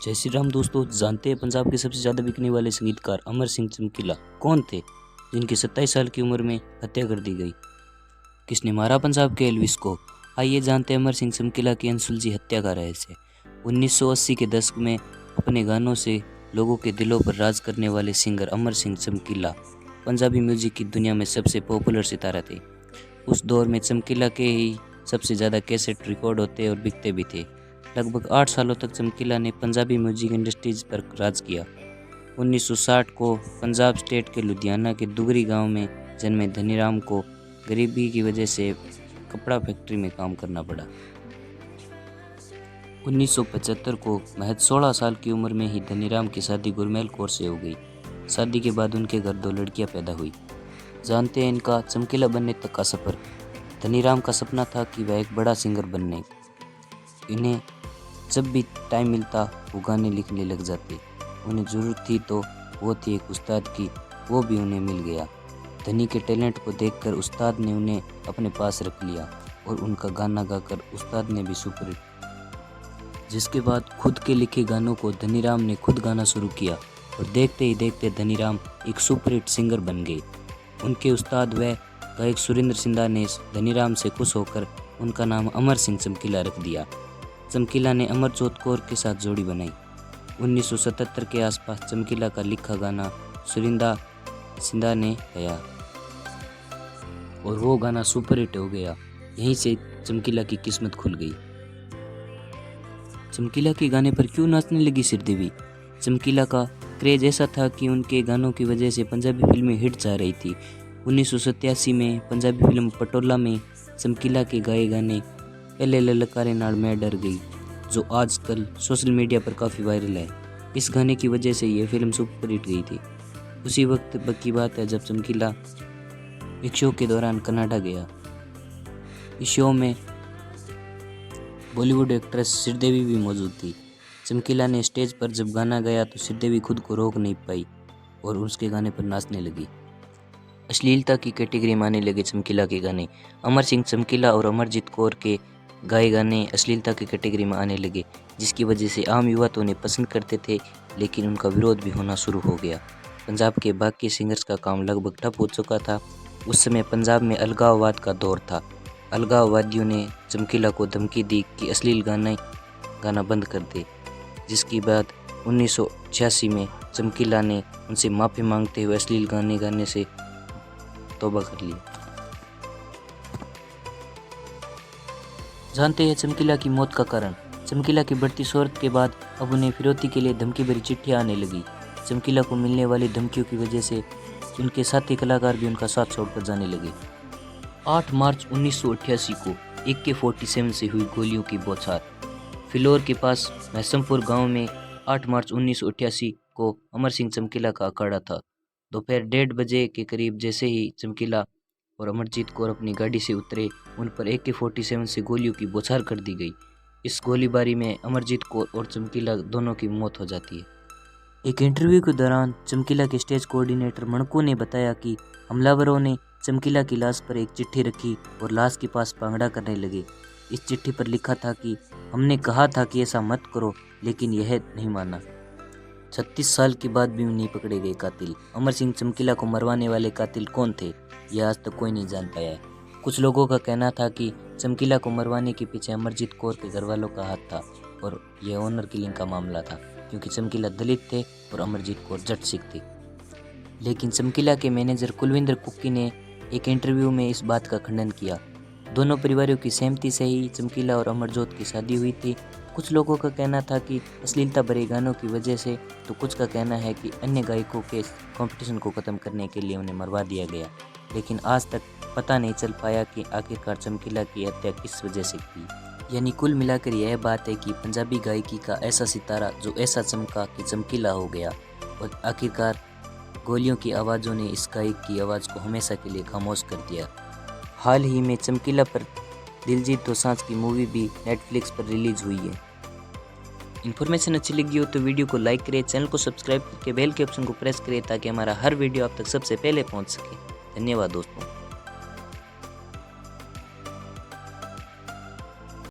जय श्री राम दोस्तों। जानते हैं पंजाब के सबसे ज़्यादा बिकने वाले संगीतकार अमर सिंह चमकीला कौन थे, जिनकी 27 साल की उम्र में हत्या कर दी गई। किसने मारा पंजाब के एल्विस को? आइए जानते हैं अमर सिंह चमकीला की अनसुलझी हत्या का रहस्य। 1980 के दशक में अपने गानों से लोगों के दिलों पर राज करने वाले सिंगर अमर सिंह चमकीला पंजाबी म्यूजिक की दुनिया में सबसे पॉपुलर सितारा थे। उस दौर में चमकीला के ही सबसे ज़्यादा कैसेट रिकॉर्ड होते और बिकते भी थे। लगभग 8 सालों तक चमकीला ने पंजाबी म्यूजिक इंडस्ट्रीज पर राज किया। 1960 को पंजाब स्टेट के लुधियाना के दुगरी गांव में जन्मे धनीराम को गरीबी की वजह से कपड़ा फैक्ट्री में काम करना पड़ा। 1975 को महज 16 साल की उम्र में ही धनीराम की शादी गुरमेल कौर से हो गई। शादी के बाद उनके घर 2 लड़कियां पैदा हुई। जानते हैं इनका चमकीला बनने तक का सफ़र। धनीराम का सपना था कि वह एक बड़ा सिंगर बनने। इन्हें जब भी टाइम मिलता वो गाने लिखने लग जाते। उन्हें ज़रूरत थी तो वो थी एक उस्ताद की, वो भी उन्हें मिल गया। धनी के टैलेंट को देखकर उस्ताद ने उन्हें अपने पास रख लिया और उनका गाना गाकर उस्ताद ने भी सुपरहिट। जिसके बाद खुद के लिखे गानों को धनीराम ने खुद गाना शुरू किया और देखते ही देखते धनीराम एक सुपरहिट सिंगर बन गए। उनके उस्ताद व गायक सुरेंद्र सिंधा ने धनीराम से खुश होकर उनका नाम अमर सिंह चमकीला रख दिया। चमकीला ने अमरजोत कौर के साथ जोड़ी बनाई। 1977 के आसपास चमकीला का लिखा गाना सुरिंदा सिंधा ने गाया और वो गाना सुपरहिट हो गया। यहीं से चमकीला की किस्मत खुल गई। चमकीला के गाने पर क्यों नाचने लगी श्रीदेवी? चमकीला का क्रेज ऐसा था कि उनके गानों की वजह से पंजाबी फिल्में हिट जा रही थी। 1987 में पंजाबी फिल्म पटोला में चमकीला के गाए गाने पहले ललकारे नाल मैं डर गई, जो आजकल सोशल मीडिया पर काफ़ी वायरल है। इस गाने की वजह से ये फिल्म सुपरहिट गई थी। उसी वक्त की बात है जब चमकीला एक शो के दौरान कनाडा गया। इस शो में बॉलीवुड एक्ट्रेस श्रीदेवी भी मौजूद थी। चमकीला ने स्टेज पर जब गाना गाया तो श्रीदेवी खुद को रोक नहीं पाई और उसके गाने पर नाचने लगी। अश्लीलता की कैटेगरी में आने लगे चमकीला के गाने। अमर सिंह चमकीला और अमरजीत कौर के गाए गाने अश्लीलता की कैटेगरी में आने लगे, जिसकी वजह से आम युवा तो उन्हें पसंद करते थे, लेकिन उनका विरोध भी होना शुरू हो गया। पंजाब के बाकी सिंगर्स का काम लगभग ठप हो चुका था। उस समय पंजाब में अलगाववाद का दौर था। अलगाववादियों ने चमकीला को धमकी दी कि अश्लील गाना बंद कर दे, जिसके बाद 1986 में चमकीला ने उनसे माफ़ी मांगते हुए अश्लील गाने गाने से तौबा कर लिया। जानते हैं चमकीला की मौत का कारण। चमकीला की बढ़ती शोहरत के बाद अब उन्हें फिरौती के लिए धमकी भरी चिट्ठियां आने लगी। चमकीला को मिलने वाली धमकियों की वजह से उनके साथी कलाकार भी उनका साथ छोड़कर जाने लगे। 8 मार्च 1988 को AK-47 से हुई गोलियों की बौछार। फिलौर के पास महसमपुर गांव में 8 मार्च 1988 को अमर सिंह चमकीला का अखाड़ा था। दोपहर 1:30 बजे के करीब जैसे ही चमकीला और अमरजीत कौर अपनी गाड़ी से उतरे, उन पर AK-47 से गोलियों की बौछार कर दी गई। इस गोलीबारी में अमरजीत कौर और चमकीला दोनों की मौत हो जाती है। एक इंटरव्यू के दौरान चमकीला के स्टेज कोऑर्डिनेटर मणकू ने बताया कि हमलावरों ने चमकीला की लाश पर एक चिट्ठी रखी और लाश के पास पांगड़ा करने लगे। इस चिट्ठी पर लिखा था कि हमने कहा था कि ऐसा मत करो, लेकिन यह नहीं माना। 36 साल के बाद भी नहीं पकड़े गए कातिल। अमर सिंह चमकीला को मरवाने वाले कातिल कौन थे, यह आज तक कोई नहीं जान पाया है। कुछ लोगों का कहना था कि चमकीला को मरवाने के पीछे अमरजीत कौर के घरवालों का हाथ था और यह ऑनर किलिंग का मामला था, क्योंकि चमकीला दलित थे और अमरजीत कौर जट सिख थे। लेकिन चमकीला के मैनेजर कुलविंदर कुक्की ने एक इंटरव्यू में इस बात का खंडन किया। दोनों परिवारों की सहमति से ही चमकीला और अमरजोत की शादी हुई थी। कुछ लोगों का कहना था कि अश्लीलता भरे गानों की वजह से, तो कुछ का कहना है कि अन्य गायकों के कंपटीशन को ख़त्म करने के लिए उन्हें मरवा दिया गया। लेकिन आज तक पता नहीं चल पाया कि आखिरकार चमकीला की हत्या किस वजह से की। यानी कुल मिलाकर यह बात है कि पंजाबी गायकी का ऐसा सितारा जो ऐसा चमका कि चमकीला हो गया, और आखिरकार गोलियों की आवाज़ों ने इस गायक की आवाज़ को हमेशा के लिए खामोश कर दिया। हाल ही में चमकीला पर दिलजीत दोसांझ की मूवी भी नेटफ्लिक्स पर रिलीज हुई है। इन्फॉर्मेशन अच्छी लगी हो तो वीडियो को लाइक करें, चैनल को सब्सक्राइब करके बेल के ऑप्शन को प्रेस करें ताकि हमारा हर वीडियो आप तक सबसे पहले पहुंच सके। धन्यवाद दोस्तों।